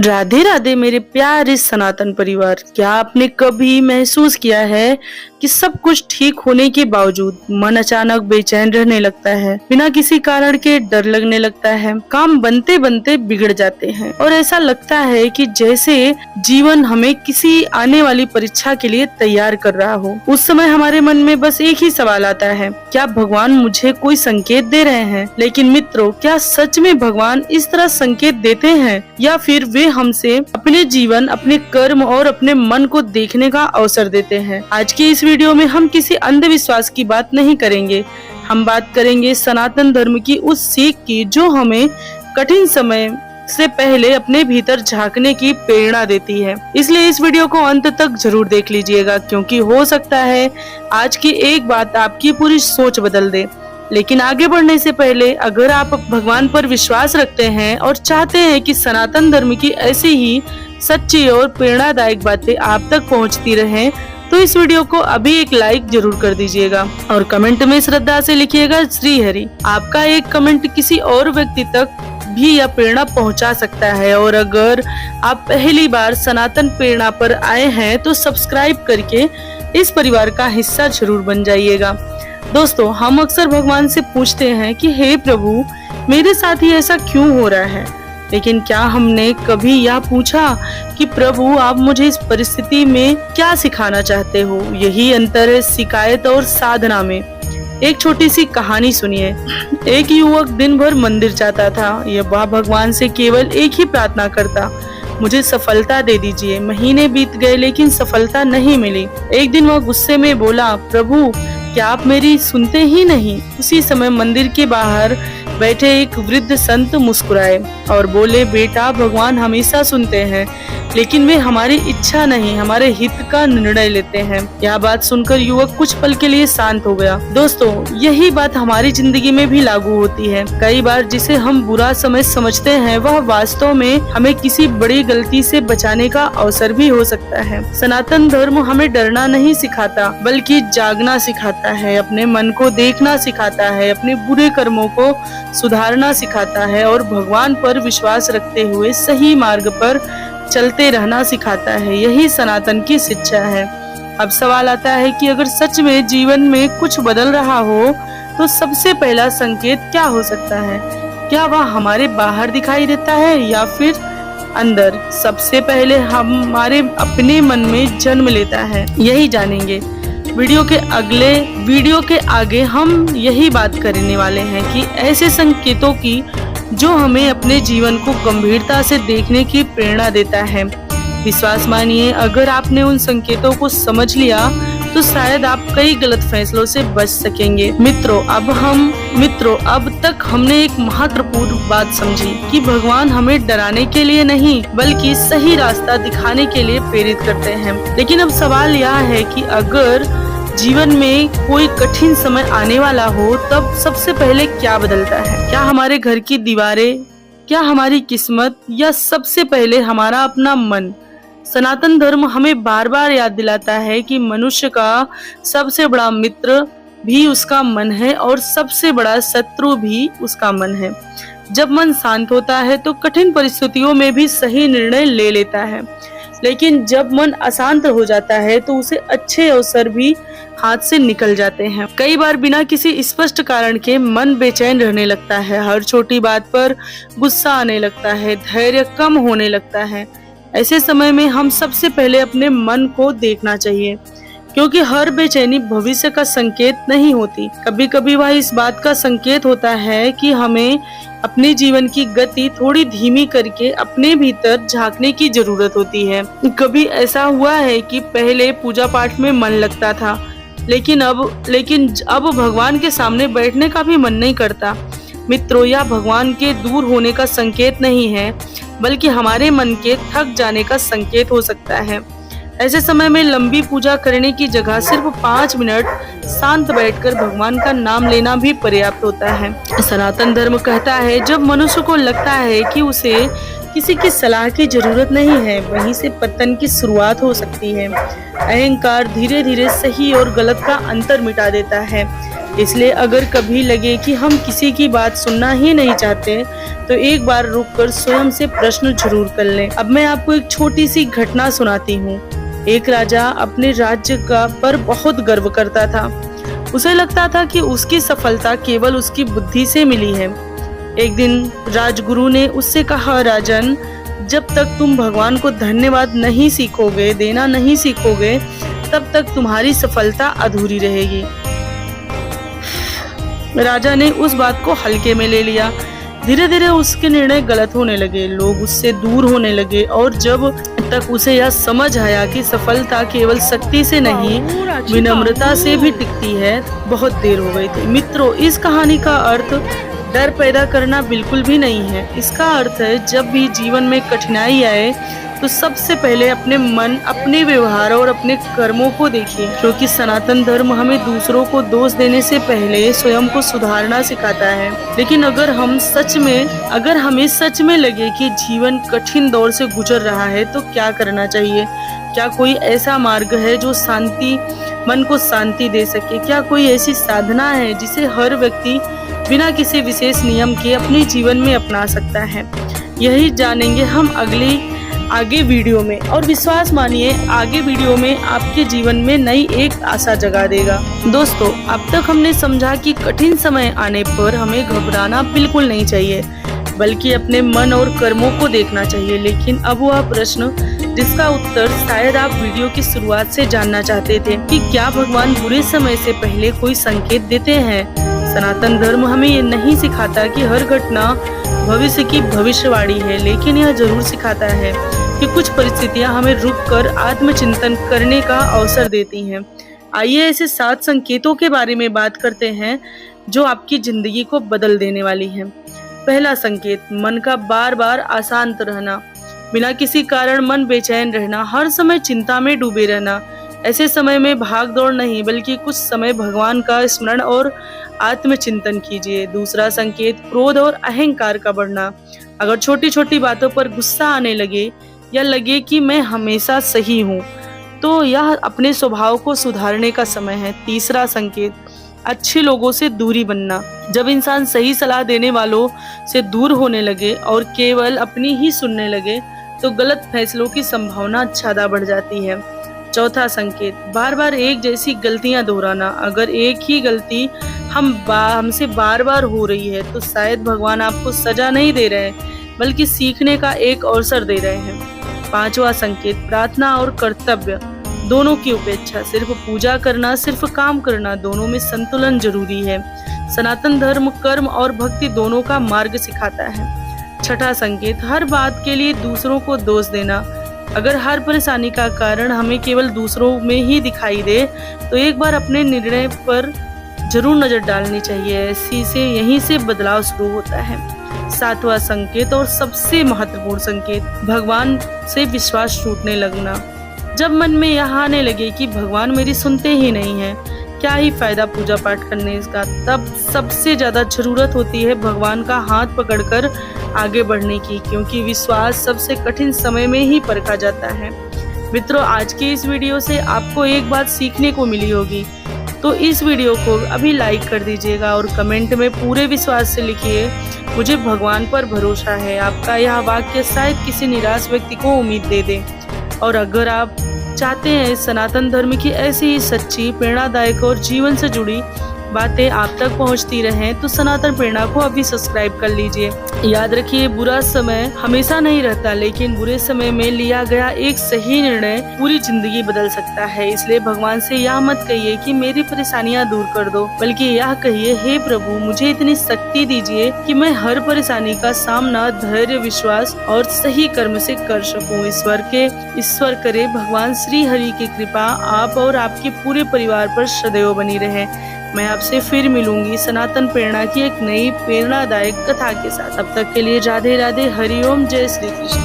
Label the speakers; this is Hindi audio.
Speaker 1: राधे राधे मेरे प्यारे सनातन परिवार। क्या आपने कभी महसूस किया है कि सब कुछ ठीक होने के बावजूद मन अचानक बेचैन रहने लगता है, बिना किसी कारण के डर लगने लगता है, काम बनते बनते बिगड़ जाते हैं और ऐसा लगता है कि जैसे जीवन हमें किसी आने वाली परीक्षा के लिए तैयार कर रहा हो। उस समय हमारे मन में बस एक ही सवाल आता है, क्या भगवान मुझे कोई संकेत दे रहे हैं? लेकिन मित्रों, क्या सच में भगवान इस तरह संकेत देते हैं या फिर वे हमसे अपने जीवन, अपने कर्म और अपने मन को देखने का अवसर देते हैं? आज की इस वीडियो में हम किसी अंधविश्वास की बात नहीं करेंगे। हम बात करेंगे सनातन धर्म की उस सीख की जो हमें कठिन समय से पहले अपने भीतर झांकने की प्रेरणा देती है। इसलिए इस वीडियो को अंत तक जरूर देख लीजिएगा, क्योंकि हो सकता है आज की एक बात आपकी पूरी सोच बदल दे। लेकिन आगे बढ़ने से पहले, अगर आप भगवान पर विश्वास रखते हैं और चाहते हैं कि सनातन धर्म की ऐसी ही सच्ची और प्रेरणादायक बातें आप तक पहुंचती रहें, तो इस वीडियो को अभी एक लाइक जरूर कर दीजिएगा और कमेंट में श्रद्धा से लिखिएगा श्री हरि। आपका एक कमेंट किसी और व्यक्ति तक भी यह प्रेरणा पहुंचा सकता है। और अगर आप पहली बार सनातन प्रेरणा पर आए हैं तो सब्सक्राइब करके इस परिवार का हिस्सा जरूर बन जाइएगा। दोस्तों, हम अक्सर भगवान से पूछते हैं कि हे प्रभु, मेरे साथ ही ऐसा क्यों हो रहा है? लेकिन क्या हमने कभी यह पूछा कि प्रभु, आप मुझे इस परिस्थिति में क्या सिखाना चाहते हो? यही अंतर है शिकायत और साधना में। एक छोटी सी कहानी सुनिए। एक युवक दिन भर मंदिर जाता था। वह भगवान से केवल एक ही प्रार्थना करता, मुझे सफलता दे दीजिए। महीने बीत गए लेकिन सफलता नहीं मिली। एक दिन वह गुस्से में बोला, प्रभु, क्या आप मेरी सुनते ही नहीं? उसी समय मंदिर के बाहर बैठे एक वृद्ध संत मुस्कुराए और बोले, बेटा, भगवान हमेशा सुनते हैं, लेकिन वे हमारी इच्छा नहीं, हमारे हित का निर्णय लेते हैं। यह बात सुनकर युवक कुछ पल के लिए शांत हो गया। दोस्तों, यही बात हमारी जिंदगी में भी लागू होती है। कई बार जिसे हम बुरा समय समझते हैं, वह वास्तव में हमें किसी बड़ी गलती से बचाने का अवसर भी हो सकता है। सनातन धर्म हमें डरना नहीं सिखाता, बल्कि जागना सिखाता है, अपने मन को देखना सिखाता है, अपने बुरे कर्मों को सुधारना सिखाता है और भगवान पर विश्वास रखते हुए सही मार्ग पर चलते रहना सिखाता है। यही सनातन की शिक्षा है। अब सवाल आता है कि अगर सच में जीवन में कुछ बदल रहा हो तो सबसे पहला संकेत क्या हो सकता है? क्या वह हमारे बाहर दिखाई देता है या फिर अंदर? सबसे पहले हमारे अपने मन में जन्म लेता है, यही जानेंगे। वीडियो के आगे हम यही बात करने वाले हैं कि ऐसे संकेतों की जो हमें अपने जीवन को गंभीरता से देखने की प्रेरणा देता है। विश्वास मानिए, अगर आपने उन संकेतों को समझ लिया तो शायद आप कई गलत फैसलों से बच सकेंगे। मित्रों, अब तक हमने एक महत्वपूर्ण बात समझी कि भगवान हमें डराने के लिए नहीं, बल्कि सही रास्ता दिखाने के लिए प्रेरित करते हैं। लेकिन अब सवाल यह है कि अगर जीवन में कोई कठिन समय आने वाला हो, तब सबसे पहले क्या बदलता है? क्या हमारे घर की दीवारें, क्या हमारी किस्मत, या सबसे पहले हमारा अपना मन? सनातन धर्म हमें बार बार याद दिलाता है कि मनुष्य का सबसे बड़ा मित्र भी उसका मन है और सबसे बड़ा शत्रु भी उसका मन है। जब मन शांत होता है तो कठिन परिस्थितियों में भी सही निर्णय ले लेता है, लेकिन जब मन अशांत हो जाता है तो उसे अच्छे अवसर भी हाथ से निकल जाते हैं। कई बार बिना किसी स्पष्ट कारण के मन बेचैन रहने लगता है, हर छोटी बात पर गुस्सा आने लगता है, धैर्य कम होने लगता है। ऐसे समय में हम सबसे पहले अपने मन को देखना चाहिए, क्योंकि हर बेचैनी भविष्य का संकेत नहीं होती। कभी कभी वह इस बात का संकेत होता है कि हमें अपने जीवन की गति थोड़ी धीमी करके अपने भीतर झांकने की जरूरत होती है। कभी ऐसा हुआ है कि पहले पूजा पाठ में मन लगता था, लेकिन अब भगवान के सामने बैठने का भी मन नहीं करता। मित्रों, यह भगवान के दूर होने का संकेत नहीं है, बल्कि हमारे मन के थक जाने का संकेत हो सकता है। ऐसे समय में लंबी पूजा करने की जगह सिर्फ 5 मिनट शांत बैठकर भगवान का नाम लेना भी पर्याप्त होता है। सनातन धर्म कहता है, जब मनुष्य को लगता है कि उसे किसी की सलाह की जरूरत नहीं है, वहीं से पतन की शुरुआत हो सकती है। अहंकार धीरे धीरे सही और गलत का अंतर मिटा देता है। इसलिए अगर कभी लगे कि हम किसी की बात सुनना ही नहीं चाहते तो एक बार रुककर स्वयं से प्रश्न जरूर कर लें। अब मैं आपको एक छोटी सी घटना सुनाती हूँ। एक राजा अपने राज्य का पर बहुत गर्व करता था। उसे लगता था कि उसकी सफलता केवल उसकी बुद्धि से मिली है। एक दिन राजगुरु ने उससे कहा, राजन, जब तक तुम भगवान को धन्यवाद नहीं सीखोगे, देना नहीं सीखोगे, तब तक तुम्हारी सफलता अधूरी रहेगी। राजा ने उस बात को हल्के में ले लिया। धीरे धीरे उसके निर्णय गलत होने लगे, लोग उससे दूर होने लगे और जब तक उसे यह समझ आया कि सफलता केवल शक्ति से नहीं, विनम्रता से भी टिकती है, बहुत देर हो गई थी। मित्रों, इस कहानी का अर्थ डर पैदा करना बिल्कुल भी नहीं है। इसका अर्थ है जब भी जीवन में कठिनाई आए तो सबसे पहले अपने मन, अपने व्यवहार और अपने कर्मों को देखिए, क्योंकि सनातन धर्म हमें दूसरों को दोष देने से पहले स्वयं को सुधारना सिखाता है। लेकिन अगर हमें सच में लगे कि जीवन कठिन दौर से गुजर रहा है तो क्या करना चाहिए? क्या कोई ऐसा मार्ग है जो मन को शांति दे सके? क्या कोई ऐसी साधना है जिसे हर व्यक्ति बिना किसी विशेष नियम के अपने जीवन में अपना सकता है? यही जानेंगे हम आगे वीडियो में, और विश्वास मानिए आगे वीडियो में आपके जीवन में नई एक आशा जगा देगा। दोस्तों, अब तक हमने समझा कि कठिन समय आने पर हमें घबराना बिल्कुल नहीं चाहिए, बल्कि अपने मन और कर्मों को देखना चाहिए। लेकिन अब वह प्रश्न जिसका उत्तर शायद आप वीडियो की शुरुआत से जानना चाहते थे कि क्या भगवान बुरे समय से पहले कोई संकेत देते हैं? सनातन धर्म हमें ये नहीं सिखाता कि हर घटना भविष्य की भविष्यवाणी है, लेकिन यह जरूर सिखाता है कि कुछ परिस्थितियां हमें रुककर आत्मचिंतन करने का अवसर देती हैं। आइए ऐसे 7 संकेतों के बारे में बात करते हैं जो आपकी जिंदगी को बदल देने वाली हैं। पहला संकेत, मन का बार बार अशांत रहना, बिना किसी कारण मन बेचैन रहना, हर समय चिंता में डूबे रहना। ऐसे समय में भाग दौड़ नहीं, बल्कि कुछ समय भगवान का स्मरण और आत्मचिंतन कीजिए। दूसरा संकेत, क्रोध और अहंकार का बढ़ना, अगर छोटी छोटी बातों पर गुस्सा आने लगे या लगे कि मैं हमेशा सही हूँ, तो यह अपने स्वभाव को सुधारने का समय है। तीसरा संकेत, अच्छे लोगों से दूरी बनना, जब इंसान सही सलाह देने वालों से दूर होने लगे और केवल अपनी ही सुनने लगे तो गलत फैसलों की संभावना ज्यादा बढ़ जाती है। चौथा संकेत, बार बार एक जैसी गलतियां दोहराना, अगर एक ही गलती हमसे बार बार हो रही है तो शायद भगवान आपको सजा नहीं दे रहे हैं, बल्कि सीखने का एक अवसर दे रहे हैं। पांचवा संकेत, प्रार्थना और कर्तव्य दोनों की उपेक्षा, सिर्फ पूजा करना, सिर्फ काम करना, दोनों में संतुलन जरूरी है। सनातन धर्म कर्म और भक्ति दोनों का मार्ग सिखाता है। छठा संकेत, हर बात के लिए दूसरों को दोष देना, अगर हर परेशानी का कारण हमें केवल दूसरों में ही दिखाई दे तो एक बार अपने निर्णय पर जरूर नजर डालनी चाहिए। यहीं से बदलाव शुरू होता है। सातवां संकेत और सबसे महत्वपूर्ण संकेत, भगवान से विश्वास टूटने लगना, जब मन में यह आने लगे कि भगवान मेरी सुनते ही नहीं है, क्या ही फायदा पूजा पाठ करने का, तब सबसे ज्यादा जरूरत होती है भगवान का हाथ पकड़कर आगे बढ़ने की, क्योंकि विश्वास सबसे कठिन समय में ही परखा जाता है। मित्रों, आज की इस वीडियो से आपको एक बात सीखने को मिली होगी, तो इस वीडियो को अभी लाइक कर दीजिएगा और कमेंट में पूरे विश्वास से लिखिए, मुझे भगवान पर भरोसा है। आपका यह वाक्य शायद किसी निराश व्यक्ति को उम्मीद दे दे। और अगर आप चाहते हैं सनातन धर्म की ऐसी ही सच्ची, प्रेरणादायक और जीवन से जुड़ी बातें आप तक पहुंचती रहें तो सनातन प्रेरणा को अभी सब्सक्राइब कर लीजिए। याद रखिए, बुरा समय हमेशा नहीं रहता, लेकिन बुरे समय में लिया गया एक सही निर्णय पूरी जिंदगी बदल सकता है। इसलिए भगवान से यह मत कहिए कि मेरी परेशानियां दूर कर दो, बल्कि यह कहिए, हे प्रभु, मुझे इतनी शक्ति दीजिए कि मैं हर परेशानी का सामना धैर्य, विश्वास और सही कर्म से कर सकूं। ईश्वर करे भगवान श्री हरि की कृपा आप और आपके पूरे परिवार पर सदैव बनी रहे। मैं आपसे फिर मिलूंगी सनातन प्रेरणा की एक नई प्रेरणादायक कथा के साथ। तब तक के लिए राधे राधे, हरिओम, जय श्री कृष्ण।